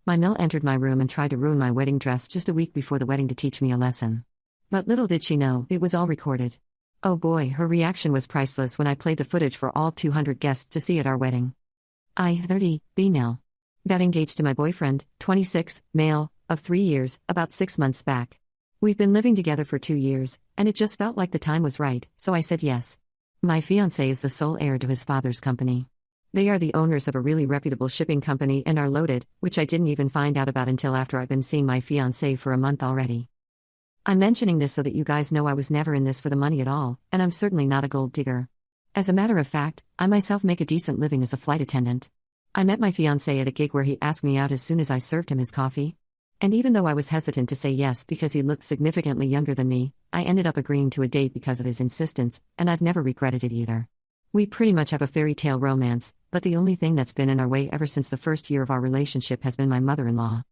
My Mel entered my room and tried to ruin my wedding dress just a week before the wedding to teach me a lesson. But little did she know, it was all recorded. Oh boy, her reaction was priceless when I played the footage for all 200 guests to see at our wedding. I, 30, female. Got engaged to my boyfriend, 26, male, of 3 years, about 6 months back. We've been living together for 2 years, and it just felt like the time was right, so I said yes. My fiancé is the sole heir to his father's company. They are the owners of a really reputable shipping company and are loaded, which I didn't even find out about until after I've been seeing my fiancé for a month already. I'm mentioning this so that you guys know I was never in this for the money at all, and I'm certainly not a gold digger. As a matter of fact, I myself make a decent living as a flight attendant. I met my fiancé at a gig where he asked me out as soon as I served him his coffee. And even though I was hesitant to say yes because he looked significantly younger than me, I ended up agreeing to a date because of his insistence, and I've never regretted it either. We pretty much have a fairy tale romance, but the only thing that's been in our way ever since the first year of our relationship has been my mother-in-law.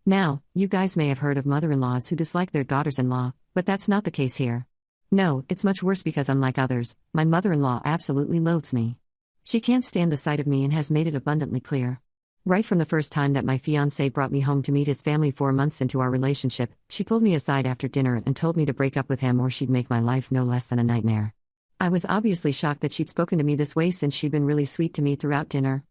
Now, you guys may have heard of mother-in-laws who dislike their daughters-in-law, but that's not the case here. No, it's much worse because unlike others, my mother-in-law absolutely loathes me. She can't stand the sight of me and has made it abundantly clear. Right from the first time that my fiancé brought me home to meet his family 4 months into our relationship, she pulled me aside after dinner and told me to break up with him or she'd make my life no less than a nightmare. I was obviously shocked that she'd spoken to me this way since she'd been really sweet to me throughout dinner.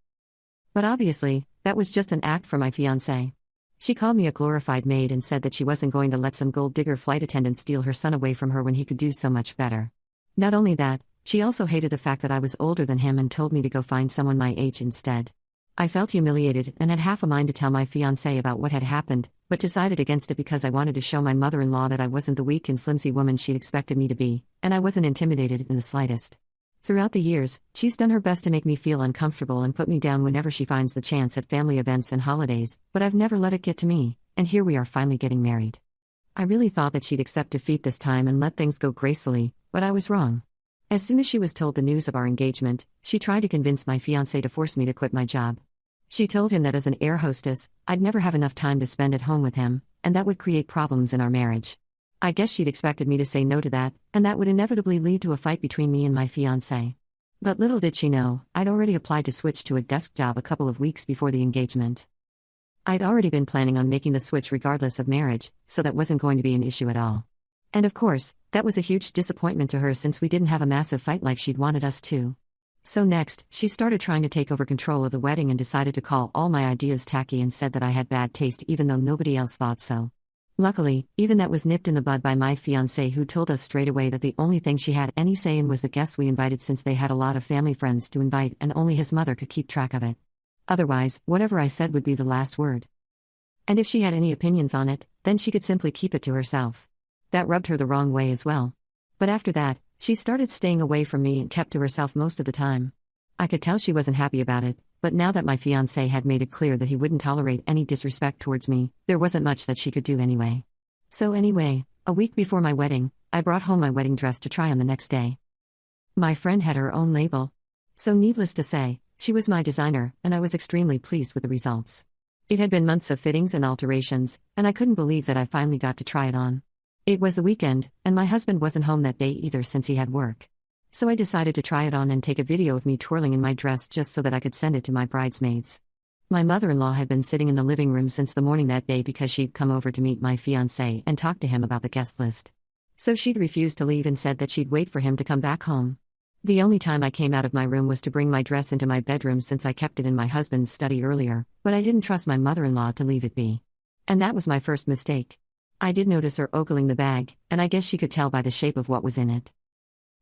But obviously, that was just an act for my fiancé. She called me a glorified maid and said that she wasn't going to let some gold digger flight attendant steal her son away from her when he could do so much better. Not only that, she also hated the fact that I was older than him and told me to go find someone my age instead. I felt humiliated and had half a mind to tell my fiancé about what had happened, but decided against it because I wanted to show my mother-in-law that I wasn't the weak and flimsy woman she'd expected me to be, and I wasn't intimidated in the slightest. Throughout the years, she's done her best to make me feel uncomfortable and put me down whenever she finds the chance at family events and holidays, but I've never let it get to me, and here we are finally getting married. I really thought that she'd accept defeat this time and let things go gracefully, but I was wrong. As soon as she was told the news of our engagement, she tried to convince my fiancé to force me to quit my job. She told him that as an air hostess, I'd never have enough time to spend at home with him, and that would create problems in our marriage. I guess she'd expected me to say no to that, and that would inevitably lead to a fight between me and my fiancé. But little did she know, I'd already applied to switch to a desk job a couple of weeks before the engagement. I'd already been planning on making the switch regardless of marriage, so that wasn't going to be an issue at all. And of course, that was a huge disappointment to her since we didn't have a massive fight like she'd wanted us to. So next, she started trying to take over control of the wedding and decided to call all my ideas tacky and said that I had bad taste even though nobody else thought so. Luckily, even that was nipped in the bud by my fiancé who told us straight away that the only thing she had any say in was the guests we invited since they had a lot of family friends to invite and only his mother could keep track of it. Otherwise, whatever I said would be the last word. And if she had any opinions on it, then she could simply keep it to herself. That rubbed her the wrong way as well. But after that, she started staying away from me and kept to herself most of the time. I could tell she wasn't happy about it, but now that my fiancé had made it clear that he wouldn't tolerate any disrespect towards me, there wasn't much that she could do anyway. So anyway, a week before my wedding, I brought home my wedding dress to try on the next day. My friend had her own label. So needless to say, she was my designer, and I was extremely pleased with the results. It had been months of fittings and alterations, and I couldn't believe that I finally got to try it on. It was the weekend, and my husband wasn't home that day either since he had work. So I decided to try it on and take a video of me twirling in my dress just so that I could send it to my bridesmaids. My mother-in-law had been sitting in the living room since the morning that day because she'd come over to meet my fiancé and talk to him about the guest list. So she'd refused to leave and said that she'd wait for him to come back home. The only time I came out of my room was to bring my dress into my bedroom since I kept it in my husband's study earlier, but I didn't trust my mother-in-law to leave it be. And that was my first mistake. I did notice her ogling the bag, and I guess she could tell by the shape of what was in it.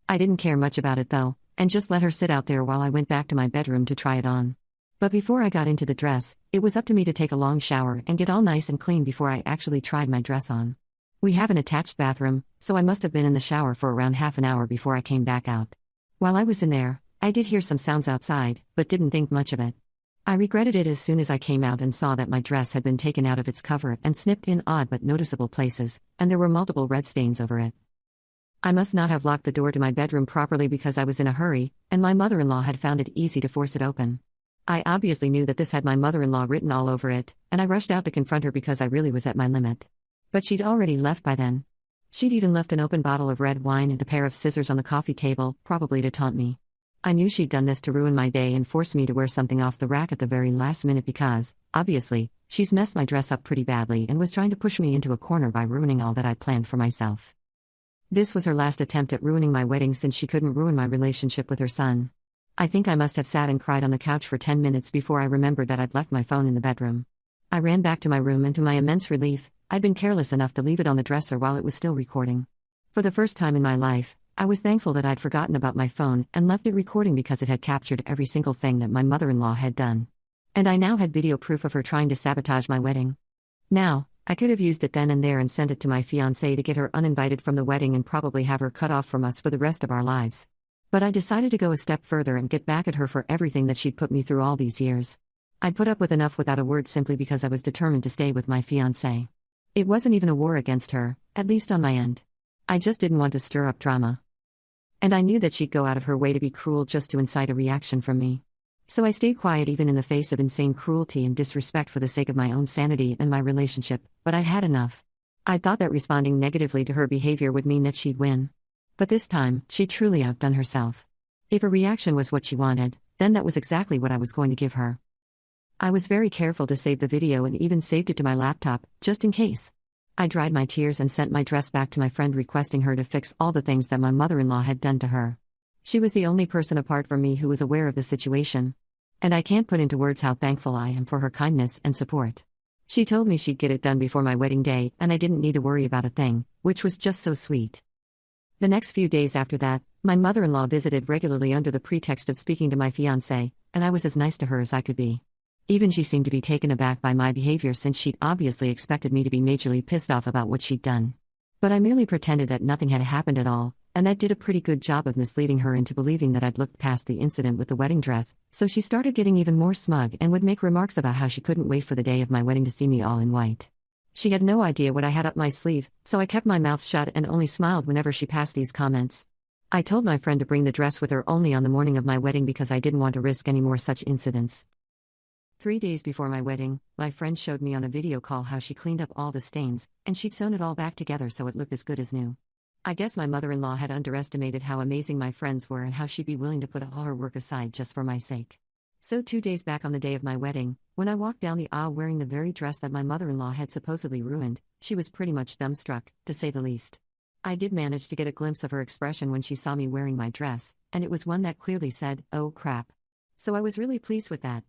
I didn't care much about it though, and just let her sit out there while I went back to my bedroom to try it on. But before I got into the dress, it was up to me to take a long shower and get all nice and clean before I actually tried my dress on. We have an attached bathroom, so I must have been in the shower for around half an hour before I came back out. While I was in there, I did hear some sounds outside, but didn't think much of it. I regretted it as soon as I came out and saw that my dress had been taken out of its cover and snipped in odd but noticeable places, and there were multiple red stains over it. I must not have locked the door to my bedroom properly because I was in a hurry, and my mother-in-law had found it easy to force it open. I obviously knew that this had my mother-in-law written all over it, and I rushed out to confront her because I really was at my limit. But she'd already left by then. She'd even left an open bottle of red wine and a pair of scissors on the coffee table, probably to taunt me. I knew she'd done this to ruin my day and force me to wear something off the rack at the very last minute because, obviously, she's messed my dress up pretty badly and was trying to push me into a corner by ruining all that I'd planned for myself. This was her last attempt at ruining my wedding since she couldn't ruin my relationship with her son. I think I must have sat and cried on the couch for 10 minutes before I remembered that I'd left my phone in the bedroom. I ran back to my room and to my immense relief, I'd been careless enough to leave it on the dresser while it was still recording. For the first time in my life, I was thankful that I'd forgotten about my phone and left it recording because it had captured every single thing that my mother-in-law had done. And I now had video proof of her trying to sabotage my wedding. Now, I could have used it then and there and sent it to my fiancée to get her uninvited from the wedding and probably have her cut off from us for the rest of our lives. But I decided to go a step further and get back at her for everything that she'd put me through all these years. I'd put up with enough without a word simply because I was determined to stay with my fiancé. It wasn't even a war against her, at least on my end. I just didn't want to stir up drama. And I knew that she'd go out of her way to be cruel just to incite a reaction from me. So I stayed quiet even in the face of insane cruelty and disrespect for the sake of my own sanity and my relationship, but I'd had enough. I thought that responding negatively to her behavior would mean that she'd win. But this time, she truly outdone herself. If a reaction was what she wanted, then that was exactly what I was going to give her. I was very careful to save the video and even saved it to my laptop, just in case. I dried my tears and sent my dress back to my friend requesting her to fix all the things that my mother-in-law had done to her. She was the only person apart from me who was aware of the situation. And I can't put into words how thankful I am for her kindness and support. She told me she'd get it done before my wedding day and I didn't need to worry about a thing, which was just so sweet. The next few days after that, my mother-in-law visited regularly under the pretext of speaking to my fiancé, and I was as nice to her as I could be. Even she seemed to be taken aback by my behavior since she'd obviously expected me to be majorly pissed off about what she'd done. But I merely pretended that nothing had happened at all, and that did a pretty good job of misleading her into believing that I'd looked past the incident with the wedding dress, so she started getting even more smug and would make remarks about how she couldn't wait for the day of my wedding to see me all in white. She had no idea what I had up my sleeve, so I kept my mouth shut and only smiled whenever she passed these comments. I told my friend to bring the dress with her only on the morning of my wedding because I didn't want to risk any more such incidents. 3 days before my wedding, my friend showed me on a video call how she cleaned up all the stains, and she'd sewn it all back together so it looked as good as new. I guess my mother-in-law had underestimated how amazing my friends were and how she'd be willing to put all her work aside just for my sake. So 2 days back on the day of my wedding, when I walked down the aisle wearing the very dress that my mother-in-law had supposedly ruined, she was pretty much dumbstruck, to say the least. I did manage to get a glimpse of her expression when she saw me wearing my dress, and it was one that clearly said, "Oh crap." So I was really pleased with that.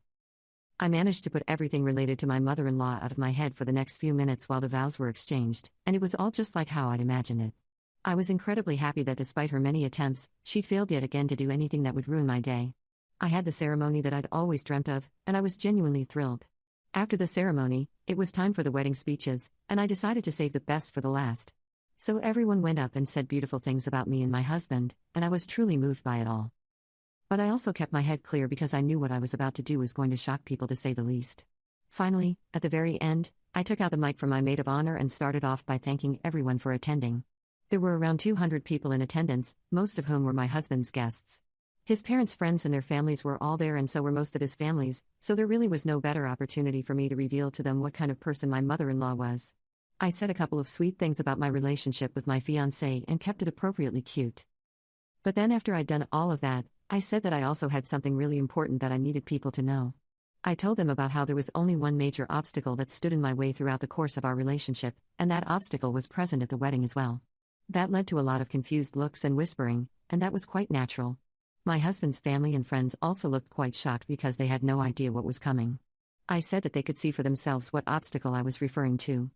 I managed to put everything related to my mother-in-law out of my head for the next few minutes while the vows were exchanged, and it was all just like how I'd imagined it. I was incredibly happy that despite her many attempts, she failed yet again to do anything that would ruin my day. I had the ceremony that I'd always dreamt of, and I was genuinely thrilled. After the ceremony, it was time for the wedding speeches, and I decided to save the best for the last. So everyone went up and said beautiful things about me and my husband, and I was truly moved by it all. But I also kept my head clear because I knew what I was about to do was going to shock people, to say the least. Finally, at the very end, I took out the mic from my maid of honor and started off by thanking everyone for attending. There were around 200 people in attendance, most of whom were my husband's guests. His parents' friends and their families were all there, and so were most of his families, so there really was no better opportunity for me to reveal to them what kind of person my mother-in-law was. I said a couple of sweet things about my relationship with my fiancé and kept it appropriately cute. But then after I'd done all of that, I said that I also had something really important that I needed people to know. I told them about how there was only one major obstacle that stood in my way throughout the course of our relationship, and that obstacle was present at the wedding as well. That led to a lot of confused looks and whispering, and that was quite natural. My husband's family and friends also looked quite shocked because they had no idea what was coming. I said that they could see for themselves what obstacle I was referring to.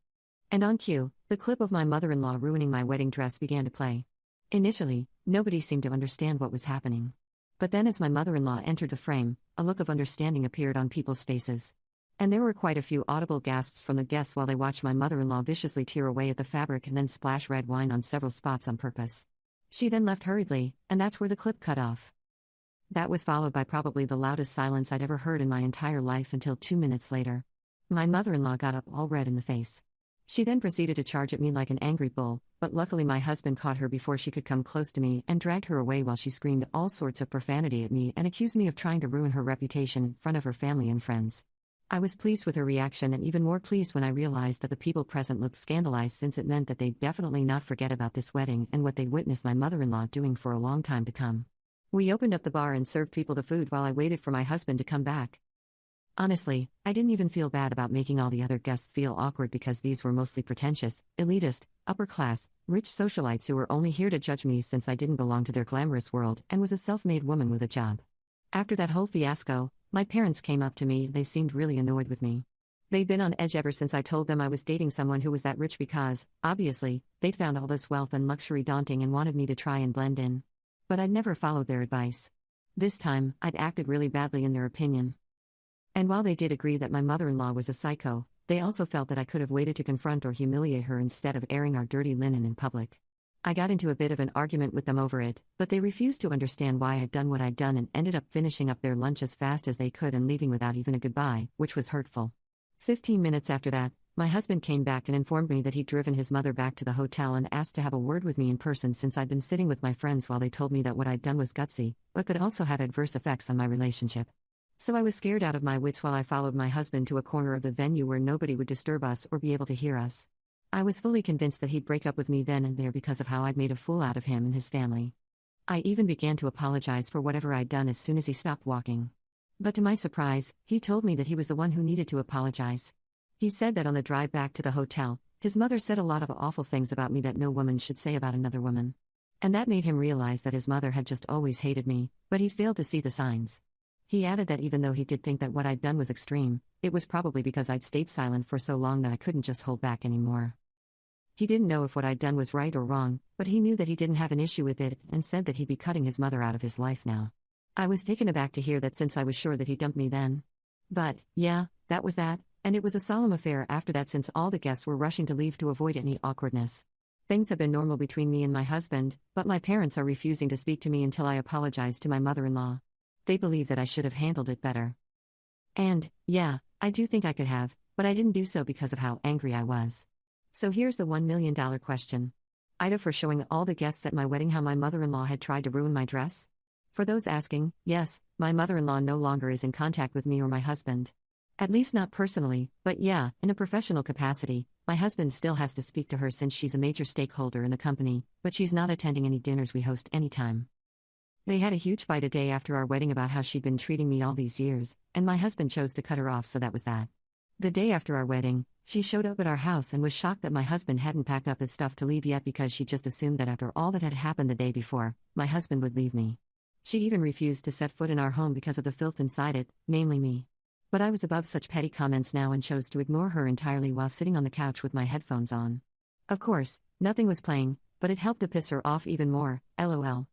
And on cue, the clip of my mother-in-law ruining my wedding dress began to play. Initially, nobody seemed to understand what was happening. But then as my mother-in-law entered the frame, a look of understanding appeared on people's faces. And there were quite a few audible gasps from the guests while they watched my mother-in-law viciously tear away at the fabric and then splash red wine on several spots on purpose. She then left hurriedly, and that's where the clip cut off. That was followed by probably the loudest silence I'd ever heard in my entire life until 2 minutes later. My mother-in-law got up all red in the face. She then proceeded to charge at me like an angry bull, but luckily my husband caught her before she could come close to me and dragged her away while she screamed all sorts of profanity at me and accused me of trying to ruin her reputation in front of her family and friends. I was pleased with her reaction and even more pleased when I realized that the people present looked scandalized, since it meant that they'd definitely not forget about this wedding and what they'd witnessed my mother-in-law doing for a long time to come. We opened up the bar and served people the food while I waited for my husband to come back. Honestly, I didn't even feel bad about making all the other guests feel awkward because these were mostly pretentious, elitist, upper class, rich socialites who were only here to judge me since I didn't belong to their glamorous world and was a self-made woman with a job. After that whole fiasco, my parents came up to me and they seemed really annoyed with me. They'd been on edge ever since I told them I was dating someone who was that rich because, obviously, they'd found all this wealth and luxury daunting and wanted me to try and blend in. But I'd never followed their advice. This time, I'd acted really badly in their opinion. And while they did agree that my mother-in-law was a psycho, they also felt that I could have waited to confront or humiliate her instead of airing our dirty linen in public. I got into a bit of an argument with them over it, but they refused to understand why I'd done what I'd done and ended up finishing up their lunch as fast as they could and leaving without even a goodbye, which was hurtful. 15 minutes after that, my husband came back and informed me that he'd driven his mother back to the hotel and asked to have a word with me in person since I'd been sitting with my friends while they told me that what I'd done was gutsy, but could also have adverse effects on my relationship. So I was scared out of my wits while I followed my husband to a corner of the venue where nobody would disturb us or be able to hear us. I was fully convinced that he'd break up with me then and there because of how I'd made a fool out of him and his family. I even began to apologize for whatever I'd done as soon as he stopped walking. But to my surprise, he told me that he was the one who needed to apologize. He said that on the drive back to the hotel, his mother said a lot of awful things about me that no woman should say about another woman. And that made him realize that his mother had just always hated me, but he failed to see the signs. He added that even though he did think that what I'd done was extreme, it was probably because I'd stayed silent for so long that I couldn't just hold back anymore. He didn't know if what I'd done was right or wrong, but he knew that he didn't have an issue with it and said that he'd be cutting his mother out of his life now. I was taken aback to hear that since I was sure that he dumped me then. But, yeah, that was that, and it was a solemn affair after that since all the guests were rushing to leave to avoid any awkwardness. Things have been normal between me and my husband, but my parents are refusing to speak to me until I apologize to my mother-in-law. They believe that I should have handled it better. And, yeah, I do think I could have, but I didn't do so because of how angry I was. So here's the $1 million question. Ida for showing all the guests at my wedding how my mother-in-law had tried to ruin my dress? For those asking, yes, my mother-in-law no longer is in contact with me or my husband. At least not personally, but yeah, in a professional capacity, my husband still has to speak to her since she's a major stakeholder in the company, but she's not attending any dinners we host anytime. They had a huge fight a day after our wedding about how she'd been treating me all these years, and my husband chose to cut her off, so that was that. The day after our wedding, she showed up at our house and was shocked that my husband hadn't packed up his stuff to leave yet because she just assumed that after all that had happened the day before, my husband would leave me. She even refused to set foot in our home because of the filth inside it, namely me. But I was above such petty comments now and chose to ignore her entirely while sitting on the couch with my headphones on. Of course, nothing was playing, but it helped to piss her off even more, lol.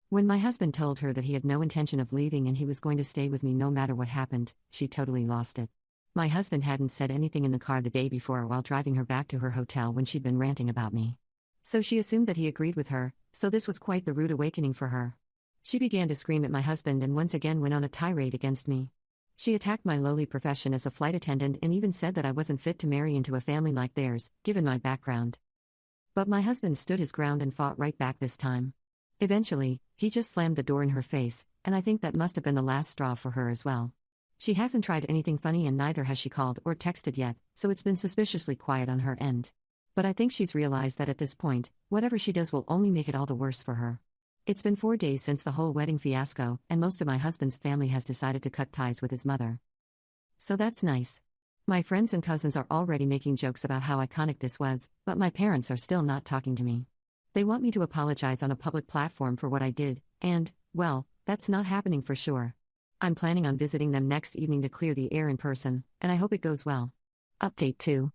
When my husband told her that he had no intention of leaving and he was going to stay with me no matter what happened, she totally lost it. My husband hadn't said anything in the car the day before while driving her back to her hotel when she'd been ranting about me. So she assumed that he agreed with her, so this was quite the rude awakening for her. She began to scream at my husband and once again went on a tirade against me. She attacked my lowly profession as a flight attendant and even said that I wasn't fit to marry into a family like theirs, given my background. But my husband stood his ground and fought right back this time. Eventually, he just slammed the door in her face, and I think that must have been the last straw for her as well. She hasn't tried anything funny and neither has she called or texted yet, so it's been suspiciously quiet on her end. But I think she's realized that at this point, whatever she does will only make it all the worse for her. It's been 4 days since the whole wedding fiasco, and most of my husband's family has decided to cut ties with his mother. So that's nice. My friends and cousins are already making jokes about how iconic this was, but my parents are still not talking to me. They want me to apologize on a public platform for what I did, and, well, that's not happening for sure. I'm planning on visiting them next evening to clear the air in person, and I hope it goes well. Update 2.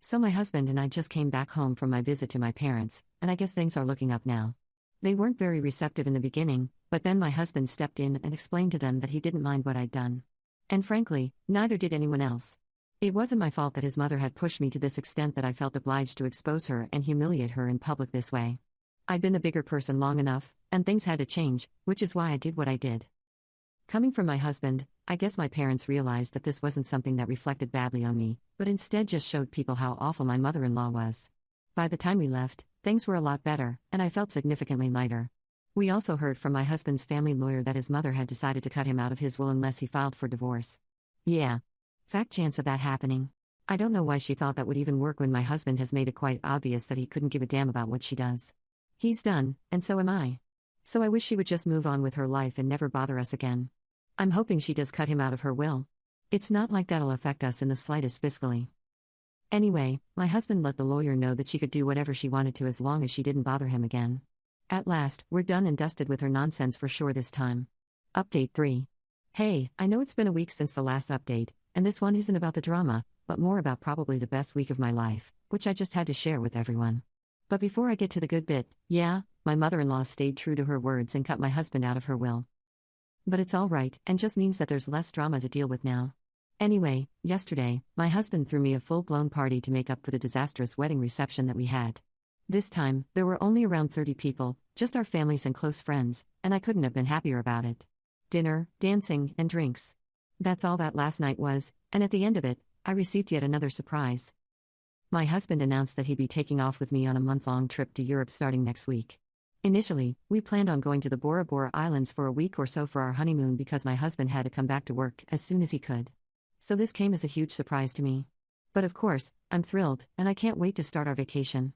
So my husband and I just came back home from my visit to my parents, and I guess things are looking up now. They weren't very receptive in the beginning, but then my husband stepped in and explained to them that he didn't mind what I'd done. And frankly, neither did anyone else. It wasn't my fault that his mother had pushed me to this extent that I felt obliged to expose her and humiliate her in public this way. I'd been the bigger person long enough, and things had to change, which is why I did what I did. Coming from my husband, I guess my parents realized that this wasn't something that reflected badly on me, but instead just showed people how awful my mother-in-law was. By the time we left, things were a lot better, and I felt significantly lighter. We also heard from my husband's family lawyer that his mother had decided to cut him out of his will unless he filed for divorce. Yeah. Fact chance of that happening. I don't know why she thought that would even work when my husband has made it quite obvious that he couldn't give a damn about what she does. He's done, and so am I. So I wish she would just move on with her life and never bother us again. I'm hoping she does cut him out of her will. It's not like that'll affect us in the slightest fiscally. Anyway, my husband let the lawyer know that she could do whatever she wanted to as long as she didn't bother him again. At last, we're done and dusted with her nonsense for sure this time. Update 3. Hey, I know it's been a week since the last update, and this one isn't about the drama, but more about probably the best week of my life, which I just had to share with everyone. But before I get to the good bit, yeah, my mother-in-law stayed true to her words and cut my husband out of her will. But it's all right, and just means that there's less drama to deal with now. Anyway, yesterday, my husband threw me a full-blown party to make up for the disastrous wedding reception that we had. This time, there were only around 30 people, just our families and close friends, and I couldn't have been happier about it. Dinner, dancing, and drinks. That's all that last night was, and at the end of it, I received yet another surprise. My husband announced that he'd be taking off with me on a month-long trip to Europe starting next week. Initially, we planned on going to the Bora Bora Islands for a week or so for our honeymoon because my husband had to come back to work as soon as he could. So this came as a huge surprise to me. But of course, I'm thrilled, and I can't wait to start our vacation.